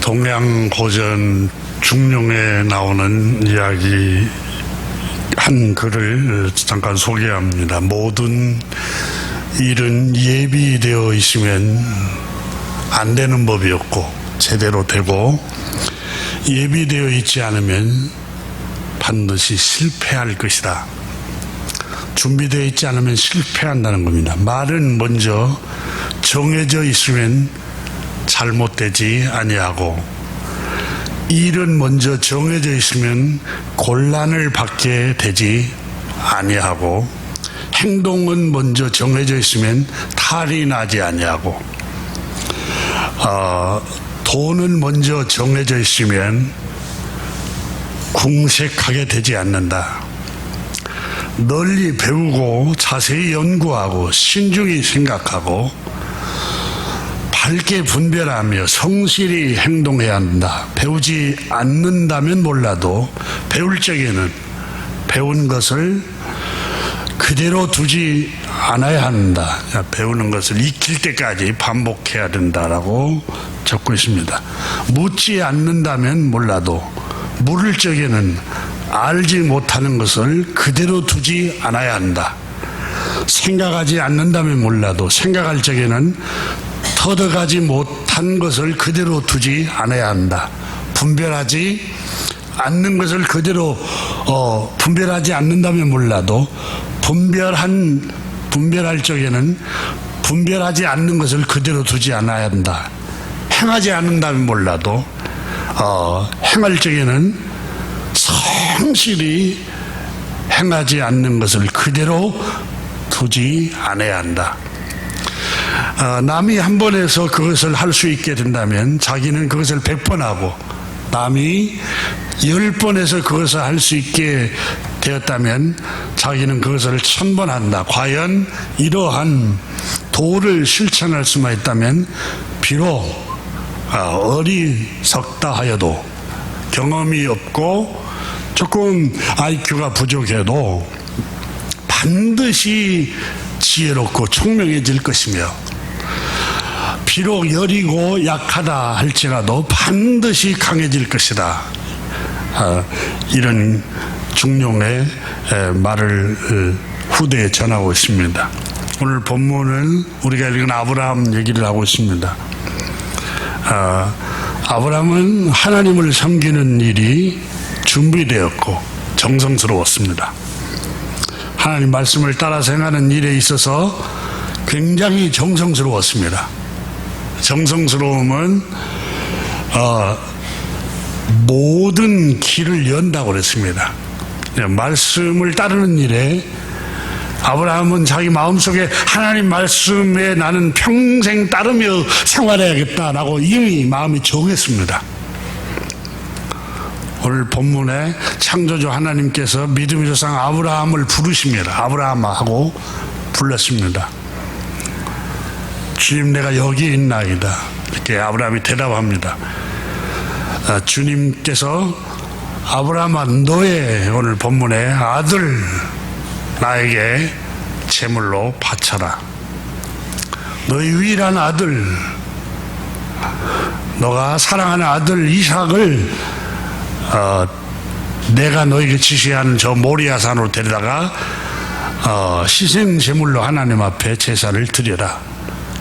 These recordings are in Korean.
동양고전 중룡에 나오는 이야기 한 글을 잠깐 소개합니다. 모든 일은 예비되어 있으면 안 되는 법이었고 제대로 되고, 예비되어 있지 않으면 반드시 실패할 것이다. 준비되어 있지 않으면 실패한다는 겁니다. 말은 먼저 정해져 있으면 잘못되지 아니하고, 일은 먼저 정해져 있으면 곤란을 받게 되지 아니하고, 행동은 먼저 정해져 있으면 탈이 나지 아니하고, 돈은 먼저 정해져 있으면 궁색하게 되지 않는다. 널리 배우고 자세히 연구하고 신중히 생각하고 밝게 분별하며 성실히 행동해야 한다. 배우지 않는다면 몰라도 배울 적에는 배운 것을 그대로 두지 않아야 한다. 배우는 것을 익힐 때까지 반복해야 된다라고 적고 있습니다. 묻지 않는다면 몰라도 물을 적에는 알지 못하는 것을 그대로 두지 않아야 한다. 생각하지 않는다면 몰라도 생각할 적에는 터득하지 못한 것을 그대로 두지 않아야 한다. 분별하지 않는 것을 그대로 분별하지 않는다면 몰라도 분별할 적에는 분별하지 않는 것을 그대로 두지 않아야 한다. 행하지 않는다면 몰라도 행할 적에는 성실히 행하지 않는 것을 그대로 두지 않아야 한다. 남이 한 번 해서 그것을 할 수 있게 된다면 자기는 그것을 100번 하고, 남이 10번 해서 그것을 할 수 있게 되었다면 자기는 그것을 1000번 한다. 과연 이러한 도를 실천할 수만 있다면 비록 어리석다 하여도, 경험이 없고 조금 IQ가 부족해도 반드시 지혜롭고 총명해질 것이며, 비록 여리고 약하다 할지라도 반드시 강해질 것이다. 이런 중룡의 말을 후대에 전하고 있습니다. 오늘 본문은 우리가 읽은 아브라함 얘기를 하고 있습니다. 아브라함은 하나님을 섬기는 일이 준비되었고 정성스러웠습니다. 하나님 말씀을 따라서 행하는 일에 있어서 굉장히 정성스러웠습니다. 정성스러움은 모든 길을 연다고 그랬습니다. 말씀을 따르는 일에 아브라함은 자기 마음속에 하나님 말씀에 나는 평생 따르며 생활해야겠다라고 이미 마음이 정했습니다. 오늘 본문에 창조주 하나님께서 믿음의 조상 아브라함을 부르십니다. 아브라함하고 불렀습니다. 주님, 내가 여기 있나이다. 이렇게 아브라함이 대답합니다. 주님께서 아브라함아, 너의 오늘 본문의 아들 나에게 제물로 바쳐라. 너의 유일한 아들, 너가 사랑하는 아들 이삭을 내가 너에게 지시하는 저 모리아 산으로 데려다가 희생 제물로 하나님 앞에 제사를 드려라.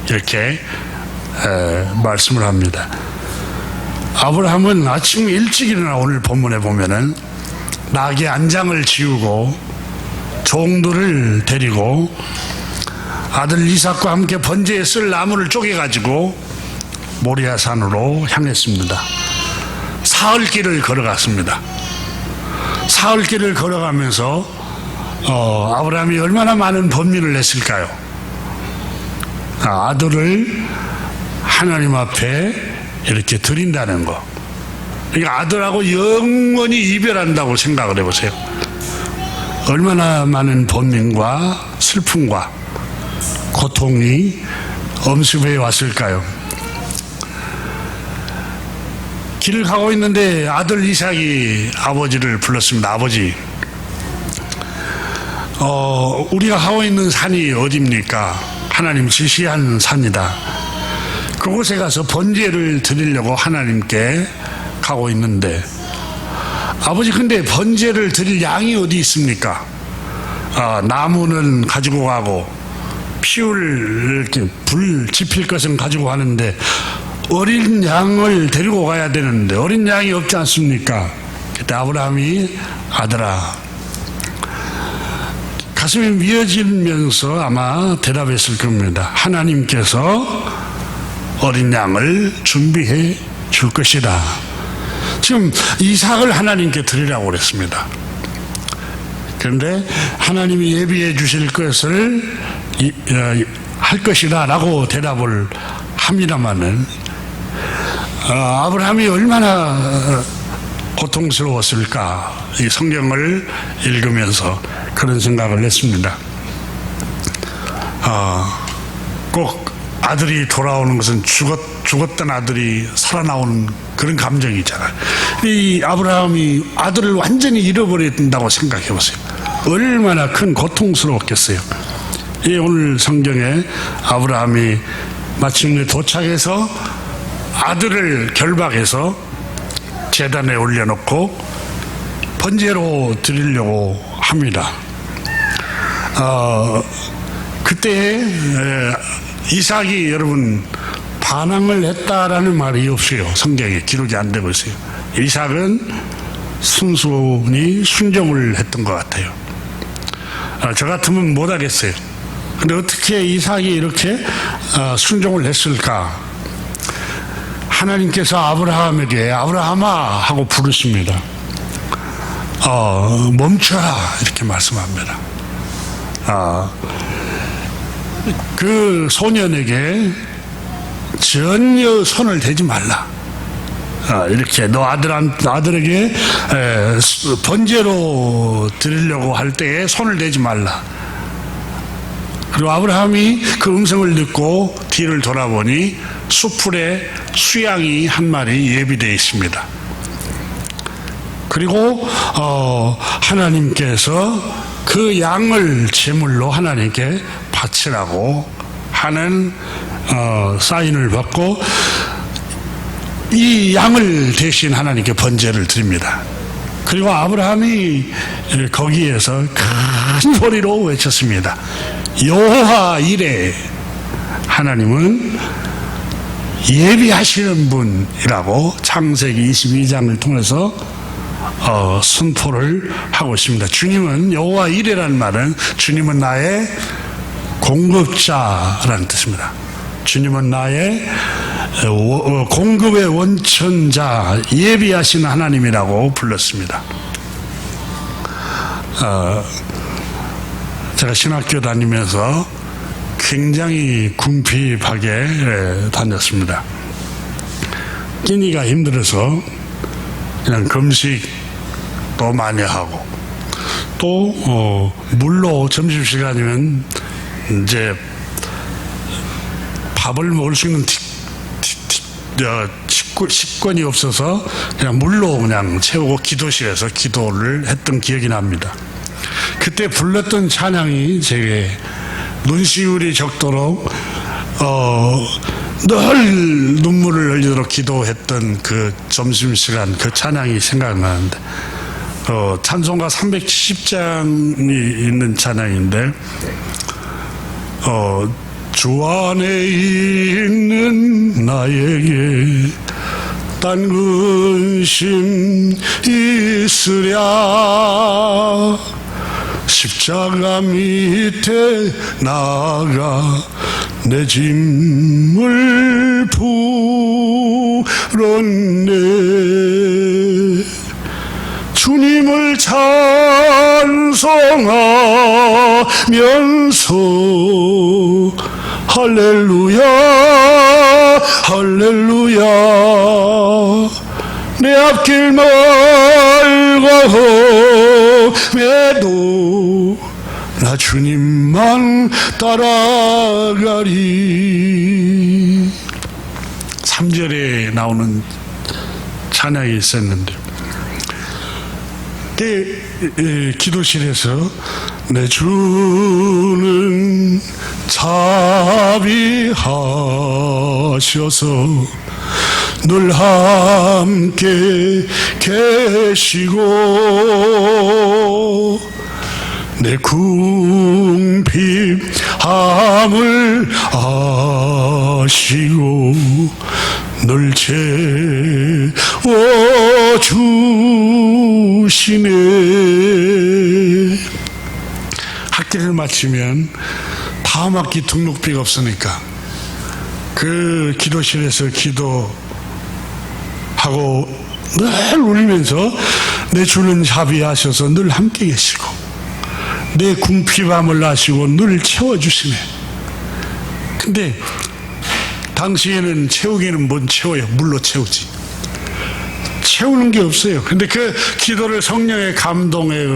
이렇게 말씀을 합니다. 아브라함은 아침 일찍 일어나 오늘 본문에 보면은 낙의 안장을 지우고 종들을 데리고 아들 이삭과 함께 번제에 쓸 나무를 쪼개가지고 모리아 산으로 향했습니다. 사흘길을 걸어갔습니다. 사흘길을 걸어가면서 아브라함이 얼마나 많은 번민을 냈을까요? 아들을 하나님 앞에 이렇게 드린다는 거, 그러니까 아들하고 영원히 이별한다고 생각을 해보세요. 얼마나 많은 번민과 슬픔과 고통이 엄습해 왔을까요? 길을 가고 있는데 아들 이삭이 아버지를 불렀습니다. 아버지, 우리가 가고 있는 산이 어디입니까? 하나님 지시한 산이다. 그곳에 가서 번제를 드리려고 하나님께 가고 있는데, 아버지 근데 번제를 드릴 양이 어디 있습니까? 나무는 가지고 가고 피울 이렇게 불 지필 것은 가지고 가는데 어린 양을 데리고 가야 되는데 어린 양이 없지 않습니까? 그때 아브라함이 아들아, 가슴이 미어지면서 아마 대답했을 겁니다. 하나님께서 어린 양을 준비해 줄 것이다. 지금 이삭을 하나님께 드리라고 그랬습니다. 그런데 하나님이 예비해 주실 것을 할 것이다 라고 대답을 합니다마는, 아브라함이 얼마나 고통스러웠을까, 이 성경을 읽으면서 그런 생각을 했습니다. 꼭 아들이 돌아오는 것은 죽었던 아들이 살아나오는 그런 감정이 있잖아요. 이 아브라함이 아들을 완전히 잃어버린다고 생각해 보세요. 얼마나 큰 고통스러웠겠어요. 오늘 성경에 아브라함이 마침내 도착해서 아들을 결박해서 제단에 올려놓고 번제로 드리려고 합니다. 그때 이삭이 여러분 반항을 했다라는 말이 없어요. 성경에 기록이 안 되고 있어요. 이삭은 순순히 순종을 했던 것 같아요. 저 같으면 못하겠어요. 근데 어떻게 이삭이 이렇게 순종을 했을까? 하나님께서 아브라함에게 아브라함아 하고 부르십니다. 멈춰라 이렇게 말씀합니다. 그 소년에게 전혀 손을 대지 말라. 이렇게 너 아들에게 번제로 드리려고 할 때에 손을 대지 말라. 그리고 아브라함이 그 음성을 듣고 뒤를 돌아보니 수풀에 수양이 한 마리 예비되어 있습니다. 그리고 하나님께서 그 양을 제물로 하나님께 바치라고 하는 사인을 받고 이 양을 대신 하나님께 번제를 드립니다. 그리고 아브라함이 거기에서 큰 소리로 외쳤습니다. 여호와 이레, 하나님은 예비하시는 분이라고 창세기 22장을 통해서 선포를 하고 있습니다. 주님은 여호와 이레라는 말은 주님은 나의 공급자라는 뜻입니다. 주님은 나의 공급의 원천자, 예비하시는 하나님이라고 불렀습니다. 제가 신학교 다니면서 굉장히 궁핍하게 다녔습니다. 끼니가 힘들어서 그냥 금식도 많이 하고, 또 물로 점심시간이면 이제 밥을 먹을 수 있는 식권이 없어서 그냥 물로 그냥 채우고 기도실에서 기도를 했던 기억이 납니다. 그때 불렀던 찬양이 제게 눈시울이 적도록 늘 눈물을 흘리도록 기도했던 그 점심시간 그 찬양이 생각나는데, 찬송가 370장이 있는 찬양인데, 주 안에 있는 나에게 딴 근심 있으랴, 십자가 밑에 나가 내 짐을 풀었네. 주님을 찬송하면서 할렐루야 할렐루야, 내 앞길 멀고 험해도 나 주님만 따라가리. 3절에 나오는 찬양이 있었는데, 기도실에서 내 주는 자비하셔서 늘 함께 계시고 내 궁핍함을 아시고 늘 채워주시네. 학기를 마치면 다음 학기 등록비가 없으니까 그 기도실에서 기도하고 늘 울면서 내 주는 자비하셔서 늘 함께 계시고 내 궁핍함을 아시고 늘 채워주시네. 근데 당시에는 채우기는 뭔 채워요? 물로 채우지. 채우는 게 없어요. 근데 그 기도를 성령의 감동에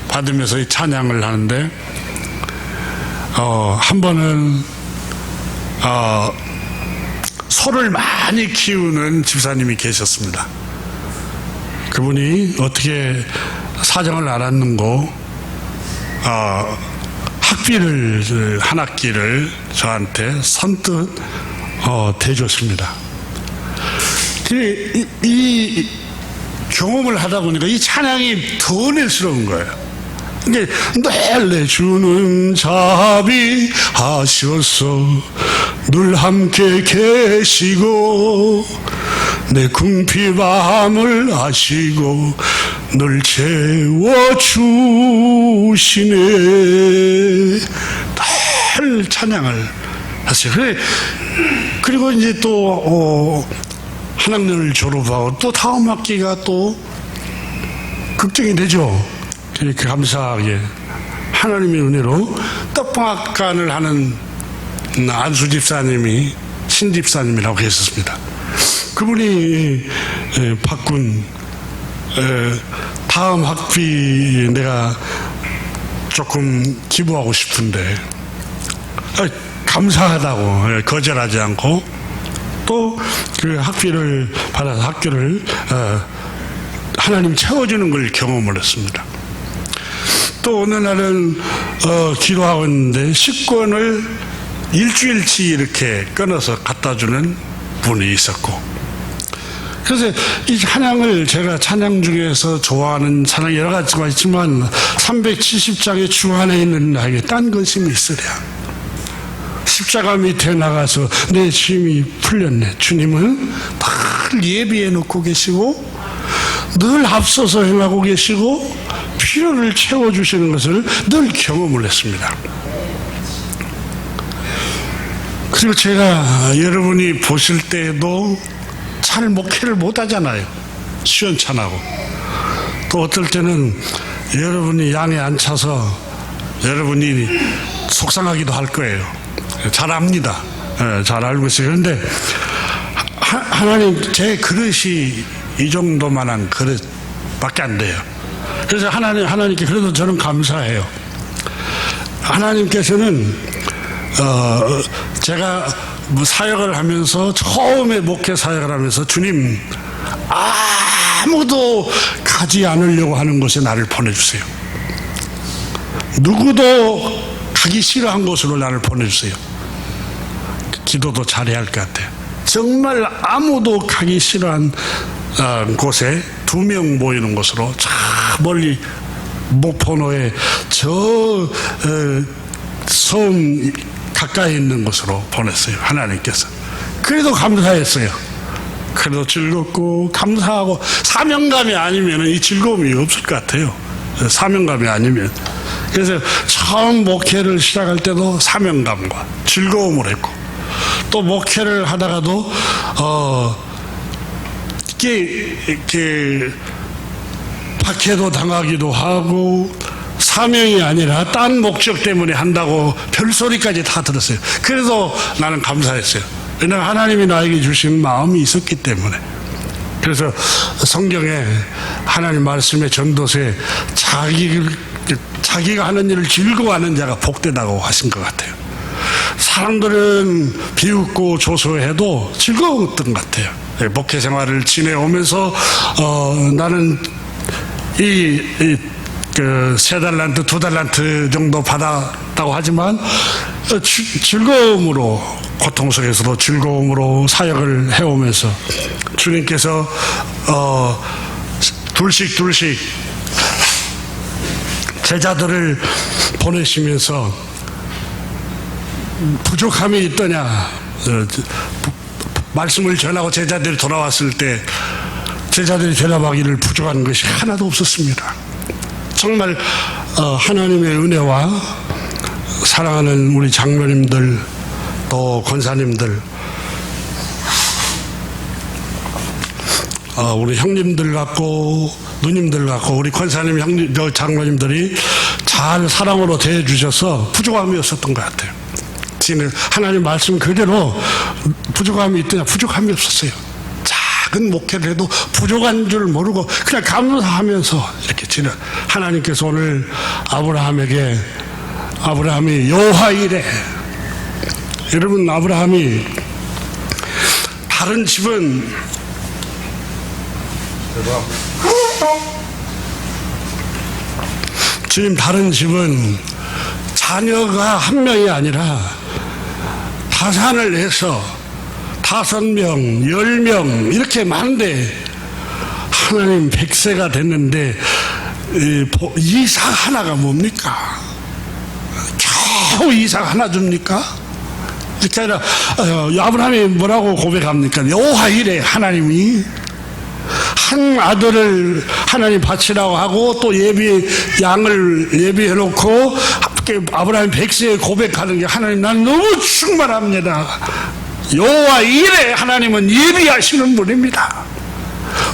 받으면서 찬양을 하는데 한 번은 소를 많이 키우는 집사님이 계셨습니다. 그분이 어떻게 사정을 알았는고 학비를 한 학기를 저한테 선뜻 대줬습니다. 이 경험을 하다 보니까 이 찬양이 더 은혜스러운 거예요. 늘 내 주는 자비하셔서 늘 함께 계시고 내 궁핍함을 아시고 늘 채워주시네. 늘 찬양을 하세요. 그리고 이제 또 한 학년을 졸업하고 또 다음 학기가 또 걱정이 되죠. 이렇게 감사하게 하나님의 은혜로 떡방학관을 하는 안수 집사님이 신 집사님이라고 계셨습니다. 그분이 바꾼 다음 학비 내가 조금 기부하고 싶은데 감사하다고 거절하지 않고 또 그 학비를 받아서 학교를 하나님 채워주는 걸 경험을 했습니다. 또 어느 날은 기도하고 있는데 식권을 일주일치 이렇게 끊어서 갖다 주는 분이 있었고, 그래서 이 찬양을 제가 찬양 중에서 좋아하는 찬양 여러 가지가 있지만 370장의 주 안에 있는 나에게 딴 것임이 있으랴. 십자가 밑에 나가서 내 짐이 풀렸네. 주님은 늘 예비해 놓고 계시고 늘 앞서서 행하고 계시고 필요를 채워주시는 것을 늘 경험을 했습니다. 그리고 제가 여러분이 보실 때도 잘 목회를 못 하잖아요. 시원찮하고. 또 어떨 때는 여러분이 양에 안 차서 여러분이 속상하기도 할 거예요. 잘 압니다. 잘 알고 있어요. 그런데 하나님 제 그릇이 이 정도만한 그릇밖에 안 돼요. 그래서 하나님께 그래도 저는 감사해요. 하나님께서는 제가 사역을 하면서 처음에 목회 사역을 하면서 주님 아무도 가지 않으려고 하는 곳에 나를 보내주세요. 누구도 가기 싫어한 곳으로 나를 보내주세요. 기도도 잘해야 할 것 같아요. 정말 아무도 가기 싫어한 곳에 2명 모이는 곳으로 저 멀리 목포노에 저 섬 가까이 있는 곳으로 보냈어요. 하나님께서. 그래도 감사했어요. 그래도 즐겁고 감사하고 사명감이 아니면 이 즐거움이 없을 것 같아요. 사명감이 아니면. 그래서 처음 목회를 시작할 때도 사명감과 즐거움을 했고, 또 목회를 하다가도 이렇게 박해도 당하기도 하고 사명이 아니라 딴 목적 때문에 한다고 별소리까지 다 들었어요. 그래도 나는 감사했어요. 왜냐하면 하나님이 나에게 주신 마음이 있었기 때문에. 그래서 성경에 하나님 말씀의 전도서에 자기가 하는 일을 즐거워하는 자가 복되다고 하신 것 같아요. 사람들은 비웃고 조소해도 즐거웠던 것 같아요. 목회 생활을 지내오면서 나는 이 3달란트, 2달란트 정도 받았다고 하지만 즐거움으로, 고통 속에서도 즐거움으로 사역을 해오면서 주님께서 둘씩 제자들을 보내시면서 부족함이 있더냐, 말씀을 전하고 제자들이 돌아왔을 때 제자들이 대답하기를 부족한 것이 하나도 없었습니다. 정말 하나님의 은혜와 사랑하는 우리 장로님들, 또 권사님들, 우리 형님들 같고 누님들 같고 우리 권사님, 형님, 장로님들이 잘 사랑으로 대해주셔서 부족함이 없었던 것 같아요. 하나님 말씀 그대로 부족함이 있더냐, 부족함이 없었어요. 작은 목회를 해도 부족한 줄 모르고 그냥 감사하면서 이렇게 지내. 하나님께서 오늘 아브라함이 여호와 이레, 여러분, 아브라함이 다른 집은 주님, 다른 집은 자녀가 한 명이 아니라 다산을 해서 5명, 10명 이렇게 많은데 하나님 100세가 됐는데 이삭 하나가 뭡니까? 겨우 이삭 하나 줍니까? 그렇게 아니라 아브라함이 뭐라고 고백합니까? 여호와 이레, 하나님이 한 아들을 하나님 바치라고 하고 또 양을 예비해 놓고 아브라함이 100세에 고백하는 게, 하나님 난 너무 충만합니다. 여호와 이레, 하나님은 예비하시는 분입니다.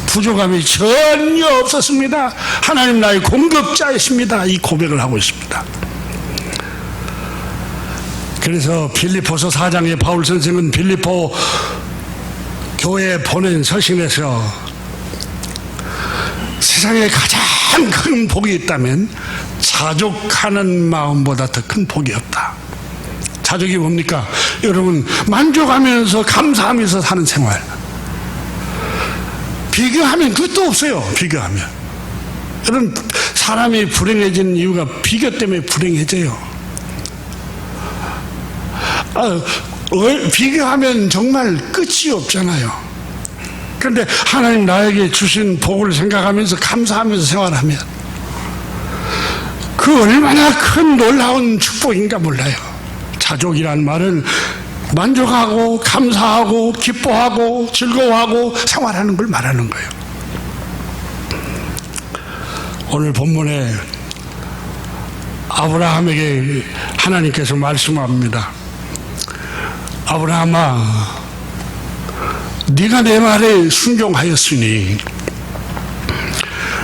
부족함이 전혀 없었습니다. 하나님 나의 공급자이십니다. 이 고백을 하고 있습니다. 그래서 빌립보서 4장에 바울 선생은 빌립보 교회에 보낸 서신에서 세상에 가장 큰 복이 있다면 자족하는 마음보다 더 큰 복이 없다. 자족이 뭡니까? 여러분, 만족하면서 감사하면서 사는 생활. 비교하면 그것도 없어요. 비교하면. 여러분, 사람이 불행해지는 이유가 비교 때문에 불행해져요. 비교하면 정말 끝이 없잖아요. 그런데 하나님 나에게 주신 복을 생각하면서 감사하면서 생활하면 그 얼마나 큰 놀라운 축복인가 몰라요. 자족이란 말은 만족하고 감사하고 기뻐하고 즐거워하고 생활하는 걸 말하는 거예요. 오늘 본문에 아브라함에게 하나님께서 말씀합니다. 아브라함아, 네가 내 말에 순종하였으니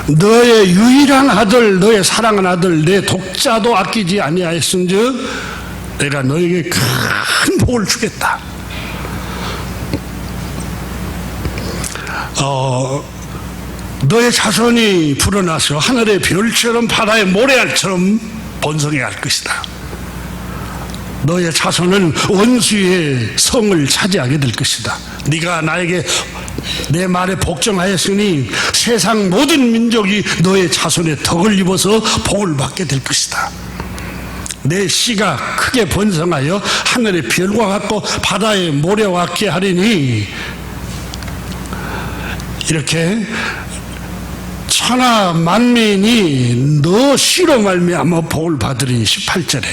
너의 유일한 아들, 너의 사랑하는 아들, 내 독자도 아끼지 아니하였은즉 내가 너에게 큰 복을 주겠다. 너의 자손이 불어나서 하늘의 별처럼 바다의 모래알처럼 번성해야 할 것이다. 너의 자손은 원수의 성을 차지하게 될 것이다. 네가 나에게 내 말에 복종하였으니 세상 모든 민족이 너의 자손의 덕을 입어서 복을 받게 될 것이다. 내 씨가 크게 번성하여 하늘의 별과 같고 바다의 모래와 같게 하리니, 이렇게 천하 만민이 너 씨로 말미암아 복을 받으리니 18절에.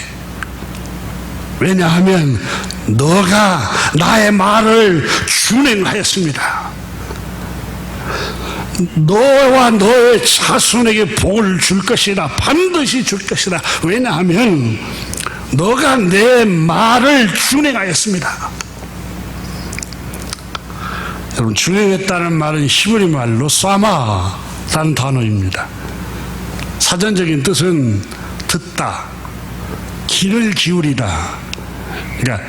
왜냐하면 너가 나의 말을 준행하였습니다. 너와 너의 자손에게 복을 줄 것이다. 반드시 줄 것이다. 왜냐하면 너가 내 말을 준행하였습니다. 여러분, 준행했다는 말은 히브리 말로 사마라는 단어입니다. 사전적인 뜻은 듣다, 귀를 기울이다. 그러니까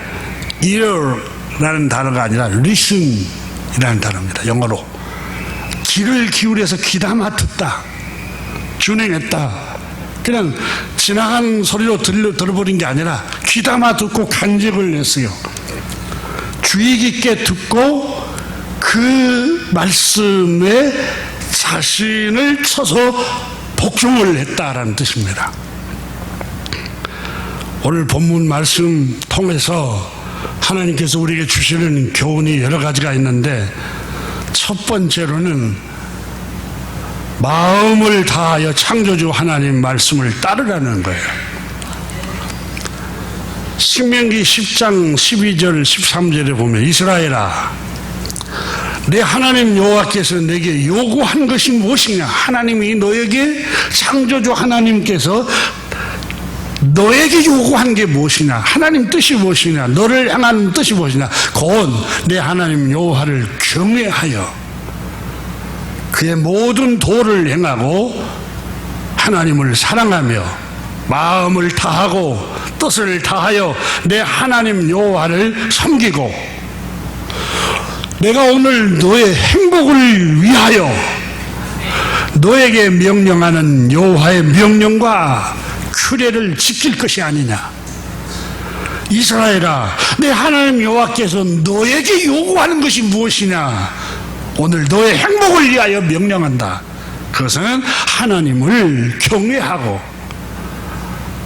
ear라는 단어가 아니라 listen이라는 단어입니다. 영어로 귀를 기울여서 귀담아 듣다, 준행했다. 그냥 지나간 소리로 들어버린 게 아니라 귀담아 듣고 간직을 했어요. 주의 깊게 듣고 그 말씀에 자신을 쳐서 복종을 했다라는 뜻입니다. 오늘 본문 말씀 통해서 하나님께서 우리에게 주시는 교훈이 여러 가지가 있는데, 첫 번째로는 마음을 다하여 창조주 하나님 말씀을 따르라는 거예요. 신명기 10장 12절 13절에 보면, 이스라엘아, 내 하나님 여호와께서 내게 요구한 것이 무엇이냐. 하나님이 너에게, 창조주 하나님께서 너에게 요구한 게 무엇이냐, 하나님 뜻이 무엇이냐, 너를 향하는 뜻이 무엇이냐. 곧 내 하나님 여호와를 경외하여 그의 모든 도를 행하고 하나님을 사랑하며 마음을 다하고 뜻을 다하여 내 하나님 여호와를 섬기고, 내가 오늘 너의 행복을 위하여 너에게 명령하는 여호와의 명령과 규례를 지킬 것이 아니냐. 이스라엘아, 내 하나님 여호와께서 너에게 요구하는 것이 무엇이냐. 오늘 너의 행복을 위하여 명령한다. 그것은 하나님을 경외하고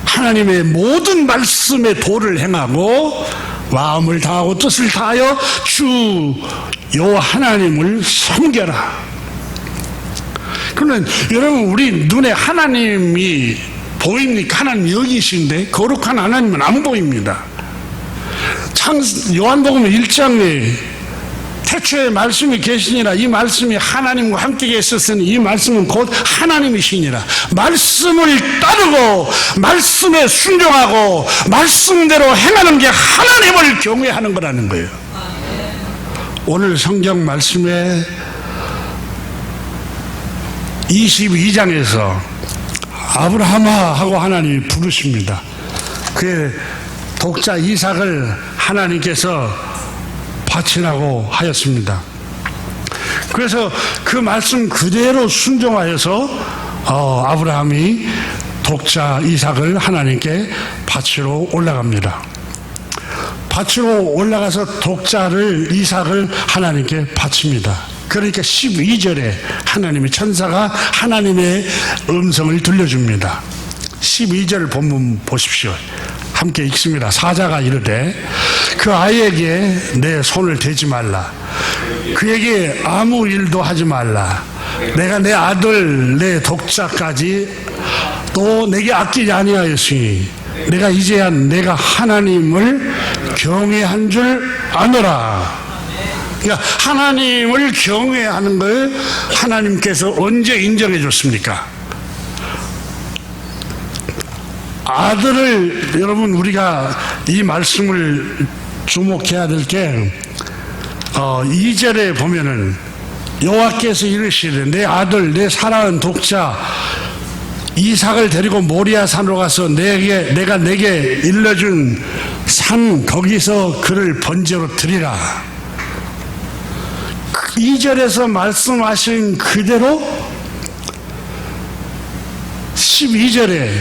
하나님의 모든 말씀의 도를 행하고 마음을 다하고 뜻을 다하여 주 여호와 하나님을 섬겨라. 그러면 여러분, 우리 눈에 하나님이 보입니까? 하나님 여기 계신데 거룩한 하나님은 안 보입니다. 요한복음 1장에 태초에 말씀이 계시니라, 이 말씀이 하나님과 함께 계셨으니 이 말씀은 곧 하나님이시니라. 말씀을 따르고 말씀에 순종하고 말씀대로 행하는 게 하나님을 경외하는 거라는 거예요. 오늘 성경 말씀에 22장에서 아브라함아 하고 하나님이 부르십니다. 그의 독자 이삭을 하나님께서 바치라고 하였습니다. 그래서 그 말씀 그대로 순종하여서 아브라함이 독자 이삭을 하나님께 바치러 올라갑니다. 바치러 올라가서 독자를 이삭을 하나님께 바칩니다. 그러니까 12절에 하나님의 천사가 하나님의 음성을 들려줍니다. 12절 본문 보십시오. 함께 읽습니다. 사자가 이르되 그 아이에게 내 손을 대지 말라. 그에게 아무 일도 하지 말라. 내가 내 아들 내 독자까지 또 내게 아끼지 아니하였으니 내가 이제야 내가 하나님을 경외한 줄 아노라. 그러니까 하나님을 경외하는 걸 하나님께서 언제 인정해 줬습니까? 아들을, 여러분, 우리가 이 말씀을 주목해야 될 게 2절에 보면은 여호와께서 이르시되 내 아들 내 사랑하는 독자 이삭을 데리고 모리아 산으로 가서 내가 내게 일러준 산 거기서 그를 번제로 드리라. 2절에서 말씀하신 그대로 12절에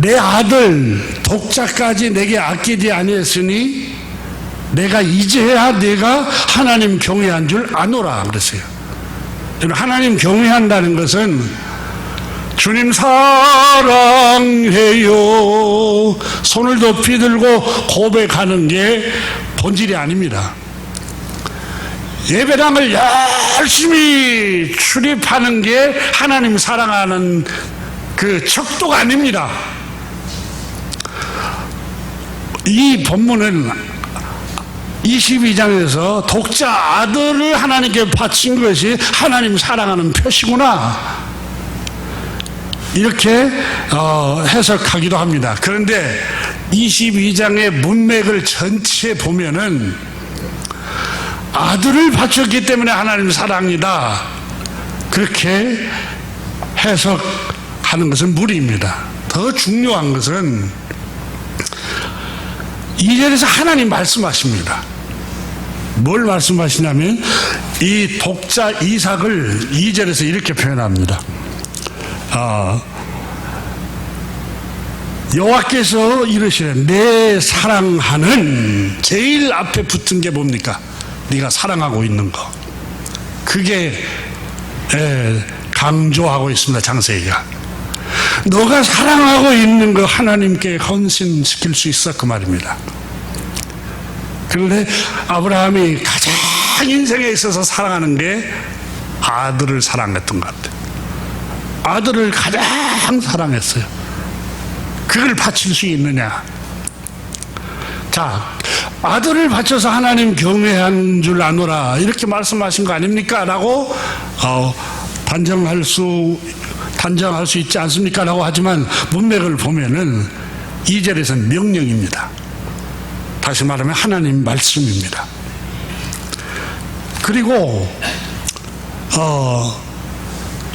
내 아들 독자까지 내게 아끼지 아니했으니 내가 이제야 내가 하나님 경외한 줄 아노라 그랬어요. 하나님 경외한다는 것은 주님 사랑해요 손을 높이 들고 고백하는 게 본질이 아닙니다. 예배당을 열심히 출입하는 게 하나님 사랑하는 그 척도가 아닙니다. 이 본문은 22장에서 독자 아들을 하나님께 바친 것이 하나님 사랑하는 표시구나 이렇게 해석하기도 합니다. 그런데 22장의 문맥을 전체 보면은 아들을 바쳤기 때문에 하나님 사랑이다 그렇게 해석하는 것은 무리입니다. 더 중요한 것은 2절에서 하나님 말씀하십니다. 뭘 말씀하시냐면 이 독자 이삭을 2절에서 이렇게 표현합니다. 여호와께서 이르시되 내 사랑하는, 제일 앞에 붙은 게 뭡니까? 네가 사랑하고 있는 거. 그게 강조하고 있습니다. 창세기가. 너가 사랑하고 있는 거 하나님께 헌신시킬 수 있어, 그 말입니다. 그런데 아브라함이 가장 인생에 있어서 사랑하는 게 아들을 사랑했던 것 같아요. 아들을 가장 사랑했어요. 그걸 바칠 수 있느냐? 자, 아들을 바쳐서 하나님 경외한 줄 아노라 이렇게 말씀하신 거 아닙니까? 라고 단정할 수 있지 않습니까? 라고 하지만 문맥을 보면은 2절에서는 명령입니다. 다시 말하면 하나님 말씀입니다. 그리고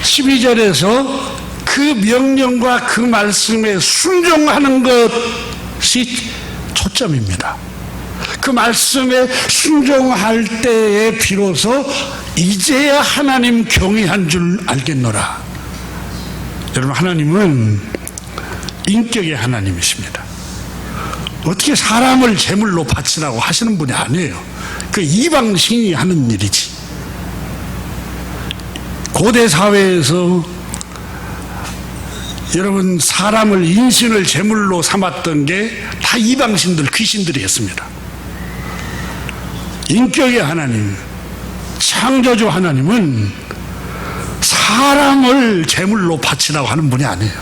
12절에서 그 명령과 그 말씀에 순종하는 것이 초점입니다. 그 말씀에 순종할 때에 비로소 이제야 하나님 경외한 줄 알겠노라. 여러분, 하나님은 인격의 하나님이십니다. 어떻게 사람을 제물로 바치라고 하시는 분이 아니에요. 그 이방신이 하는 일이지. 고대 사회에서 여러분, 사람을 인신을 제물로 삼았던 게 다 이방신들, 귀신들이 했습니다. 인격의 하나님, 창조주 하나님은 사람을 제물로 바치라고 하는 분이 아니에요.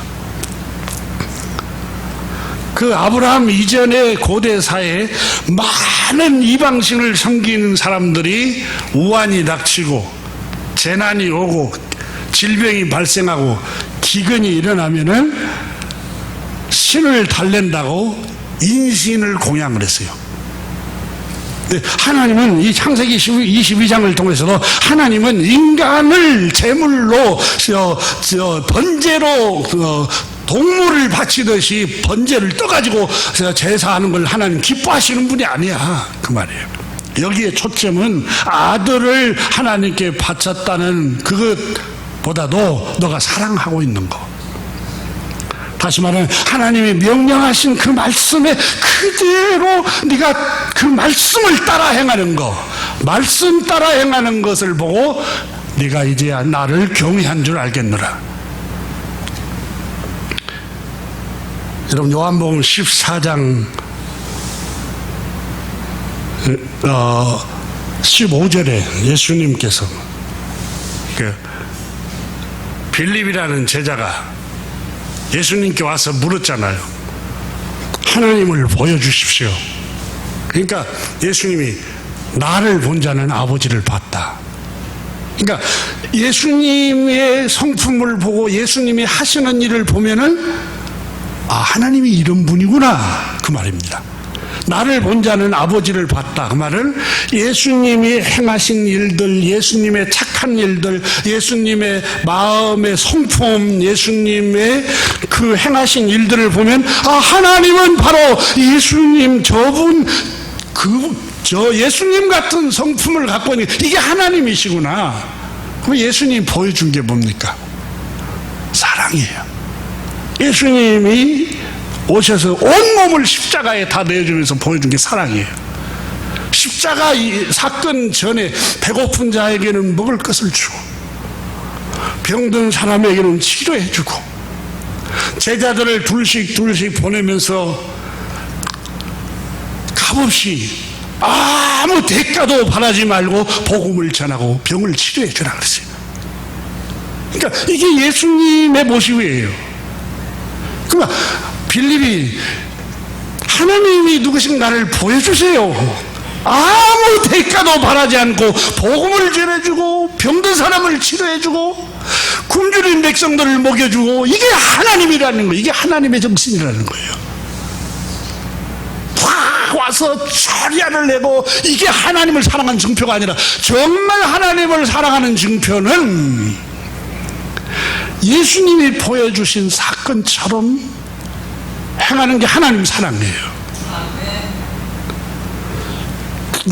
그 아브라함 이전의 고대 사회에 많은 이방신을 섬기는 사람들이 우환이 닥치고 재난이 오고 질병이 발생하고 기근이 일어나면은 신을 달랜다고 인신을 공양을 했어요. 하나님은 이 창세기 22장을 통해서도 하나님은 인간을 제물로 번제로 동물을 바치듯이 번제를 떠가지고 제사하는 걸 하나님 기뻐하시는 분이 아니야, 그 말이에요. 여기에 초점은 아들을 하나님께 바쳤다는 그것보다도 너가 사랑하고 있는 거. 다시 말하면 하나님이 명령하신 그 말씀에 그대로 네가 그 말씀을 따라 행하는 거, 말씀 따라 행하는 것을 보고 네가 이제야 나를 경외한 줄 알겠노라. 여러분, 요한복음 14장 15절에 예수님께서 빌립이라는 제자가 예수님께 와서 물었잖아요. 하나님을 보여주십시오. 그러니까 예수님이 나를 본 자는 아버지를 봤다. 그러니까 예수님의 성품을 보고 예수님이 하시는 일을 보면은 하나님이 이런 분이구나, 그 말입니다. 나를 본 자는 아버지를 봤다. 그 말은 예수님이 행하신 일들, 예수님의 착한 일들, 예수님의 마음의 성품, 예수님의 그 행하신 일들을 보면 하나님은 바로 예수님 저분 예수님 같은 성품을 갖고 있는 이게 하나님이시구나. 그럼 예수님이 보여준 게 뭡니까? 사랑이에요. 예수님이 오셔서 온몸을 십자가에 다 내어주면서 보여준 게 사랑이에요. 십자가 사건 전에 배고픈 자에게는 먹을 것을 주고 병든 사람에게는 치료해주고 제자들을 둘씩 보내면서 값없이 아무 대가도 바라지 말고 복음을 전하고 병을 치료해주라 그랬어요. 그러니까 이게 예수님의 모습이에요. 그러니까 빌립이 하나님이 누구신가를 보여주세요. 아무 대가도 바라지 않고 복음을 전해주고 병든 사람을 치료해주고 굶주린 백성들을 먹여주고 이게 하나님이라는 거예요. 이게 하나님의 정신이라는 거예요. 와서 소리를 내고 이게 하나님을 사랑하는 증표가 아니라 정말 하나님을 사랑하는 증표는 예수님이 보여주신 사건처럼 행하는 게 하나님 사랑이에요.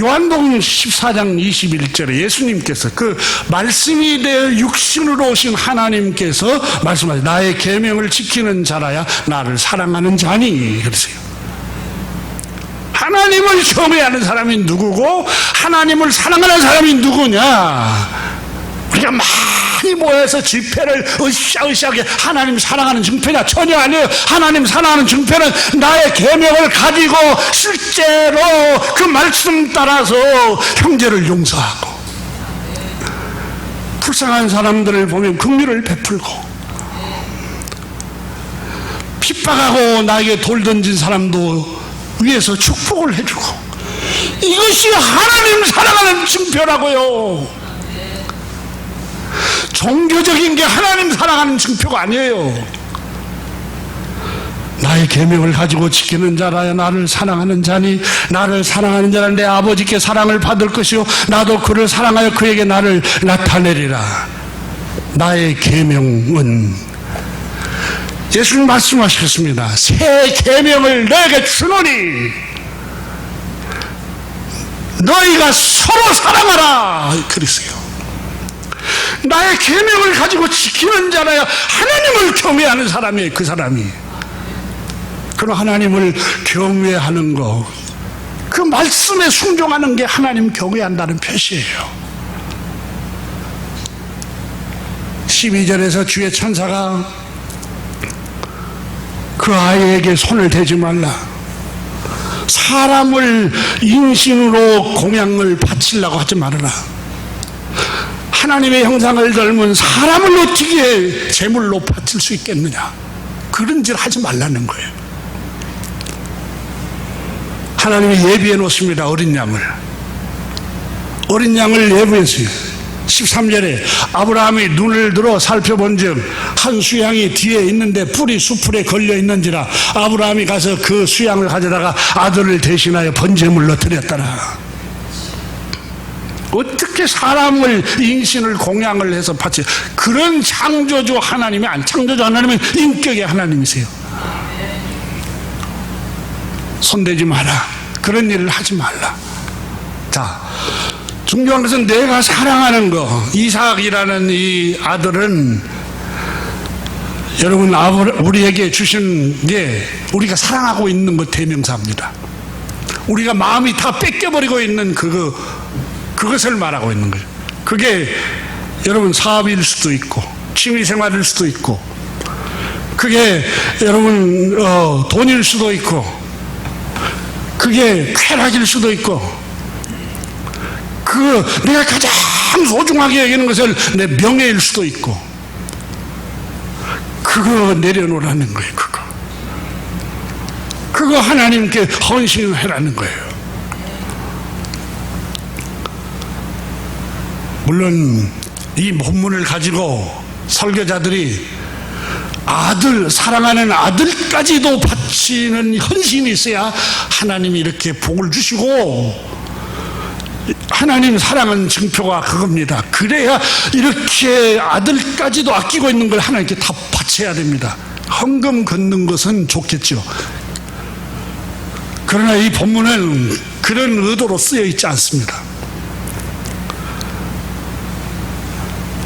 요한복음 14장 21절에 예수님께서 그 말씀이 되어 육신으로 오신 하나님께서 말씀하세요. 나의 계명을 지키는 자라야 나를 사랑하는 자니 그러세요. 하나님을 경외하는 사람이 누구고 하나님을 사랑하는 사람이 누구냐? 우리가 많이 많이 모여서 집회를 으쌰으쌰하게 하나님 사랑하는 증표냐? 전혀 아니에요. 하나님 사랑하는 증표는 나의 계명을 가지고 실제로 그 말씀 따라서 형제를 용서하고, 불쌍한 사람들을 보면 긍휼을 베풀고, 핍박하고 나에게 돌 던진 사람도 위에서 축복을 해주고, 이것이 하나님 사랑하는 증표라고요. 종교적인 게 하나님 사랑하는 증표가 아니에요. 나의 계명을 가지고 지키는 자라야 나를 사랑하는 자니, 나를 사랑하는 자는 내 아버지께 사랑을 받을 것이요 나도 그를 사랑하여 그에게 나를 나타내리라. 나의 계명은, 예수님 말씀하셨습니다. 새 계명을 너에게 주노니 너희가 서로 사랑하라 그랬어요. 나의 계명을 가지고 지키는 자라야 하나님을 경외하는 사람이에요. 그 사람이. 그럼 하나님을 경외하는 거, 그 말씀에 순종하는 게 하나님 경외한다는 표시예요. 12절에서 주의 천사가 그 아이에게 손을 대지 말라, 사람을 인신으로 공양을 바치려고 하지 말아라, 하나님의 형상을 닮은 사람을 어떻게 제물로 바칠 수 있겠느냐, 그런 짓 하지 말라는 거예요. 하나님이 예비해 놓습니다. 어린 양을 예비했어요. 13절에 아브라함이 눈을 들어 살펴본즉 한 수양이 뒤에 있는데 뿔이 수풀에 걸려 있는지라 아브라함이 가서 그 수양을 가져다가 아들을 대신하여 번제물로 드렸더라. 어떻게 사람을, 인신을 공양을 해서 바치, 그런 창조주 하나님이 아니, 창조주 하나님은 인격의 하나님이세요. 손대지 마라, 그런 일을 하지 말라. 자, 중요한 것은 내가 사랑하는 거. 이삭이라는 이 아들은 여러분 우리에게 주신 게 우리가 사랑하고 있는 것 대명사입니다. 우리가 마음이 다 뺏겨버리고 있는 그것을 말하고 있는 거예요. 그게 여러분 사업일 수도 있고 취미생활일 수도 있고, 그게 여러분 돈일 수도 있고, 그게 쾌락일 수도 있고, 내가 가장 소중하게 여기는 것을 내 명예일 수도 있고, 그거 내려놓으라는 거예요. 그거 하나님께 헌신해라는 거예요. 물론 이 본문을 가지고 설교자들이 사랑하는 아들까지도 바치는 헌신이 있어야 하나님이 이렇게 복을 주시고, 하나님 사랑하는 증표가 그겁니다. 그래야 이렇게 아들까지도 아끼고 있는 걸 하나님께 다 바쳐야 됩니다. 헌금 걷는 것은 좋겠죠. 그러나 이 본문은 그런 의도로 쓰여 있지 않습니다.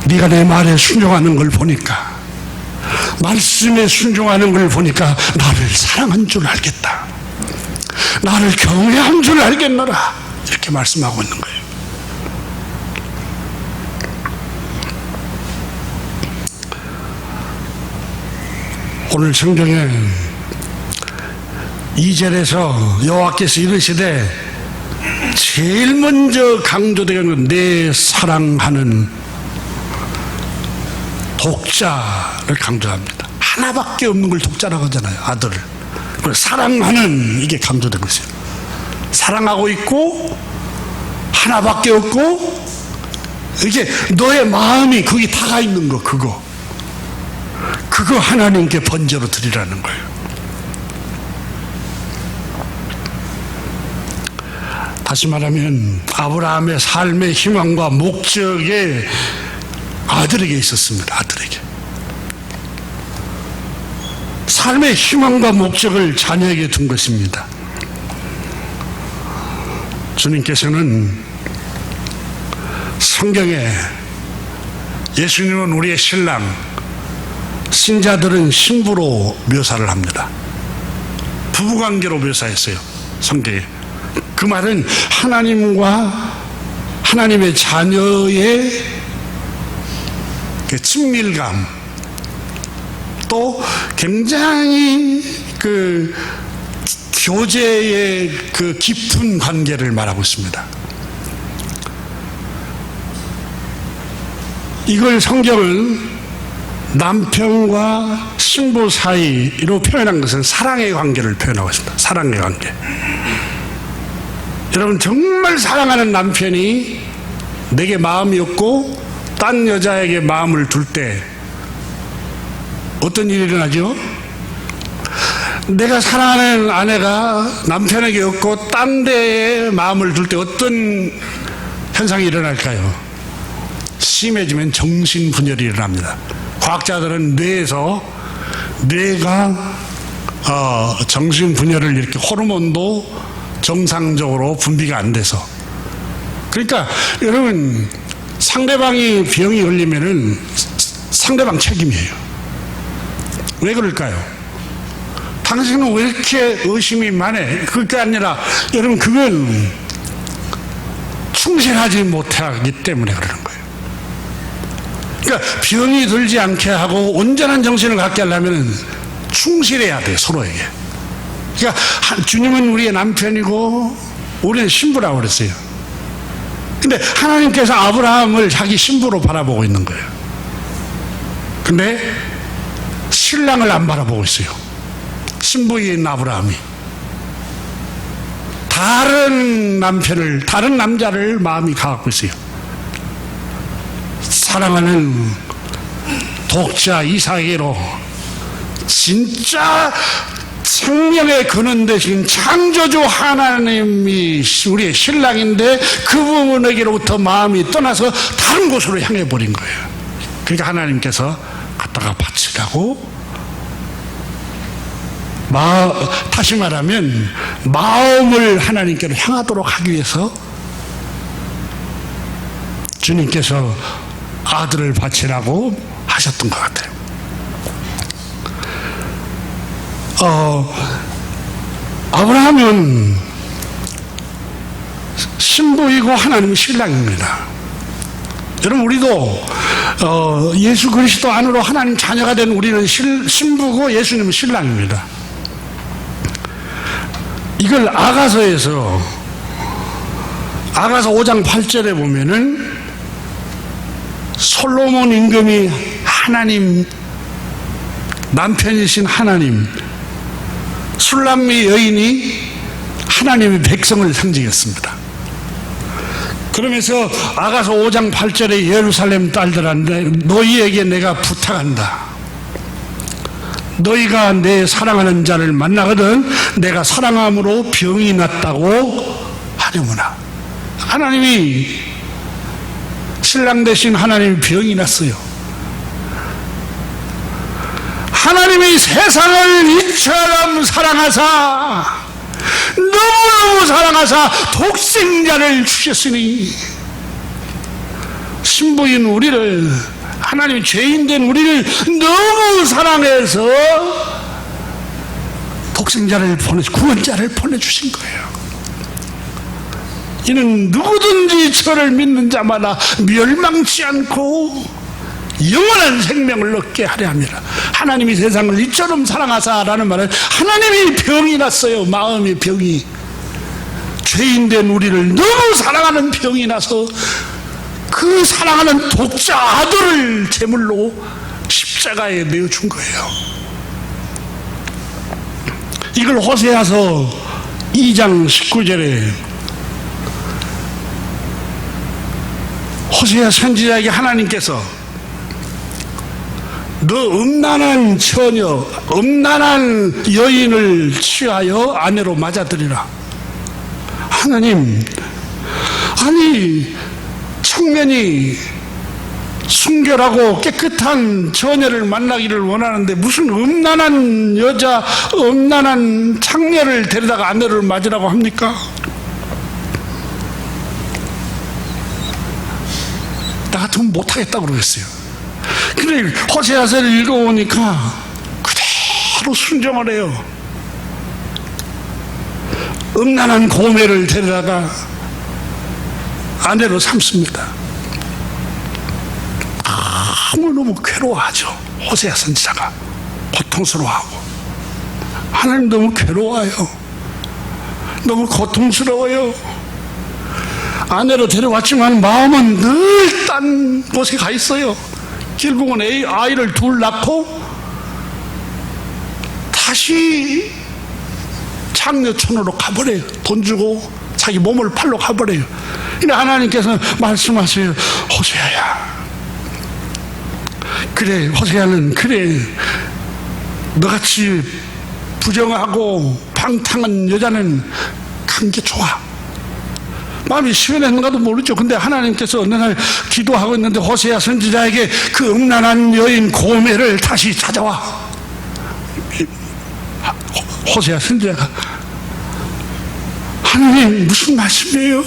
네가 내 말에 순종하는 걸 보니까, 말씀에 순종하는 걸 보니까 나를 사랑한 줄 알겠다, 나를 경외한 줄 알겠노라, 이렇게 말씀하고 있는 거예요. 오늘 성경에 2절에서 여호와께서 이르시되 제일 먼저 강조되는 내 사랑하는 독자를 강조합니다. 하나밖에 없는 걸 독자라고 하잖아요. 아들을. 사랑하는, 이게 강조된 것이에요. 사랑하고 있고 하나밖에 없고, 이게 너의 마음이 거기 다가 있는 거, 그거 하나님께 번제로 드리라는 거예요. 다시 말하면 아브라함의 삶의 희망과 목적이 아들에게 있었습니다. 아들에게. 삶의 희망과 목적을 자녀에게 둔 것입니다. 주님께서는 성경에 예수님은 우리의 신랑, 신자들은 신부로 묘사를 합니다. 부부관계로 묘사했어요, 성경에. 그 말은 하나님과 하나님의 자녀의 그 친밀감, 또 굉장히 그 교제의 그 깊은 관계를 말하고 있습니다. 이걸 성경은 남편과 신부 사이로 표현한 것은 사랑의 관계를 표현하고 있습니다. 사랑의 관계. 여러분, 정말 사랑하는 남편이 내게 마음이 없고 딴 여자에게 마음을 둘 때 어떤 일이 일어나죠? 내가 사랑하는 아내가 남편에게 없고 딴 데에 마음을 둘 때 어떤 현상이 일어날까요? 심해지면 정신분열이 일어납니다. 과학자들은 뇌가 정신분열을 일으켜 호르몬도 정상적으로 분비가 안 돼서. 그러니까 여러분, 상대방이 병이 걸리면은 상대방 책임이에요. 왜 그럴까요? 당신은 왜 이렇게 의심이 많아? 그게 아니라 여러분, 그건 충실하지 못하기 때문에 그러는 거예요. 그러니까 병이 들지 않게 하고 온전한 정신을 갖게 하려면 충실해야 돼요, 서로에게. 그러니까 주님은 우리의 남편이고 우리는 신부라고 그랬어요. 근데 하나님께서 아브라함을 자기 신부로 바라보고 있는 거예요. 근데 신랑을 안 바라보고 있어요. 신부인 아브라함이 다른 남자를 마음이 갖고 있어요. 사랑하는 독자 이삭에게로 진짜 생명의 근원 되신 창조주 하나님이 우리의 신랑인데 그분에게로부터 마음이 떠나서 다른 곳으로 향해 버린 거예요. 그러니까 하나님께서 갖다가 바치라고, 다시 말하면 마음을 하나님께로 향하도록 하기 위해서 주님께서 아들을 바치라고 하셨던 것 같아요. 아브라함은 신부이고 하나님은 신랑입니다. 여러분, 우리도 예수 그리스도 안으로 하나님 자녀가 된 우리는 신부고 예수님은 신랑입니다. 이걸 아가서 5장 8절에 보면은 솔로몬 임금이 하나님 남편이신 하나님, 술람미 여인이 하나님의 백성을 상징했습니다. 그러면서 아가서 5장 8절에 예루살렘 딸들한테 너희에게 내가 부탁한다. 너희가 내 사랑하는 자를 만나거든 내가 사랑함으로 병이 났다고 하려무나. 하나님이, 신랑 되신 하나님이 병이 났어요. 하나님이 세상을 이처럼 사랑하사, 너무너무 사랑하사 독생자를 주셨으니, 신부인 우리를, 하나님이 죄인된 우리를 너무 사랑해서 독생자를 구원자를 보내주신 거예요. 이는 누구든지 저를 믿는 자마다 멸망치 않고 영원한 생명을 얻게 하려 함이라. 하나님이 세상을 이처럼 사랑하사라는 말은 하나님이 병이 났어요. 마음의 병이, 죄인된 우리를 너무 사랑하는 병이 나서 그 사랑하는 독자 아들을 제물로 십자가에 내어준 거예요. 이걸 호세아서 2장 19절에 호세아 선지자에게 하나님께서 너 음란한 처녀, 음란한 여인을 취하여 아내로 맞아들이라. 하나님, 아니 청년이 순결하고 깨끗한 처녀를 만나기를 원하는데 무슨 음란한 여자, 음란한 창녀를 데려다가 아내를 맞으라고 합니까? 나 같으면 못하겠다고 그러겠어요. 근데 호세아서를 읽어보니까 그대로 순종을 해요. 음란한 고매를 데려다가 아내로 삼습니다. 너무너무 괴로워하죠. 호세아 선지자가 고통스러워하고, 하나님 너무 괴로워요. 너무 고통스러워요. 아내로 데려왔지만 마음은 늘 딴 곳에 가 있어요. 결국은 아이를 둘 낳고 다시 장려촌으로 가버려요. 돈 주고 자기 몸을 팔러 가버려요. 근데 하나님께서 말씀하세요. 호세아야, 그래, 호세아는 그래, 너같이 부정하고 방탕한 여자는 간 게 좋아. 마음이 시원했는가도 모르죠. 근데 하나님께서 어느 날 기도하고 있는데 호세아 선지자에게 그 음란한 여인 고멜을 다시 찾아와. 호세아 선지자가, 하나님 무슨 말씀이에요?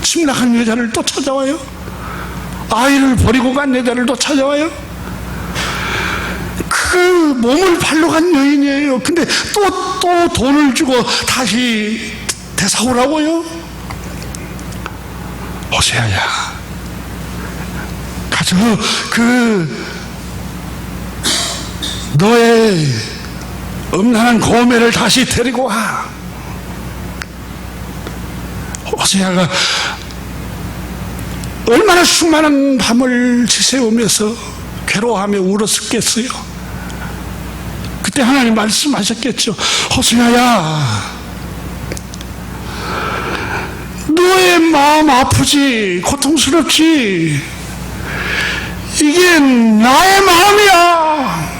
침략한 여자를 또 찾아와요? 아이를 버리고 간 여자를 또 찾아와요? 그 몸을 팔러 간 여인이에요. 근데 또 돈을 주고 다시 되사오라고요? 호세아야, 가서 너의 음란한 고멜을 다시 데리고 와. 호세아가 얼마나 수많은 밤을 지새우면서 괴로워하며 울었겠어요. 그때 하나님 말씀하셨겠죠. 호세아야, 너의 마음 아프지, 고통스럽지, 이게 나의 마음이야.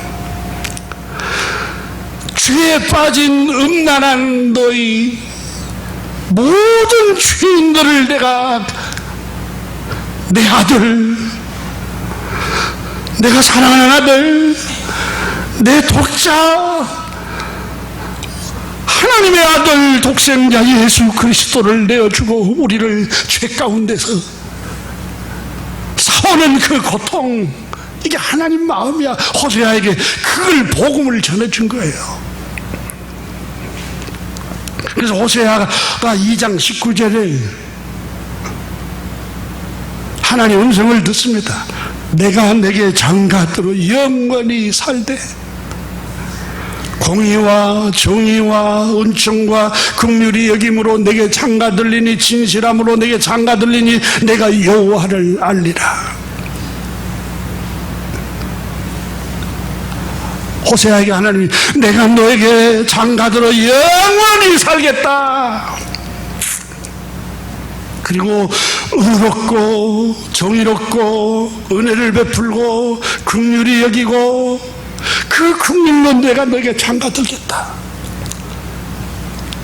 죄에 빠진 음란한 너희 모든 죄인들을 내가 내 아들, 내가 사랑하는 아들, 내 독자, 하나님의 아들 독생자 예수 그리스도를 내어주고 우리를 죄 가운데서 사오는 그 고통, 이게 하나님 마음이야. 호세아에게 그걸 복음을 전해준 거예요. 그래서 호세아가 2장 19절에 하나님의 음성을 듣습니다. 내가 내게 장가들어 영원히 살되 공의와 정의와 은총과 긍휼이 여김으로 내게 장가들리니, 진실함으로 내게 장가들리니 내가 여호와를 알리라. 호세아에게 하나님이 내가 너에게 장가들어 영원히 살겠다. 그리고 의롭고 정의롭고 은혜를 베풀고 긍휼히 여기고 그 긍휼로 내가 너에게 장가들겠다.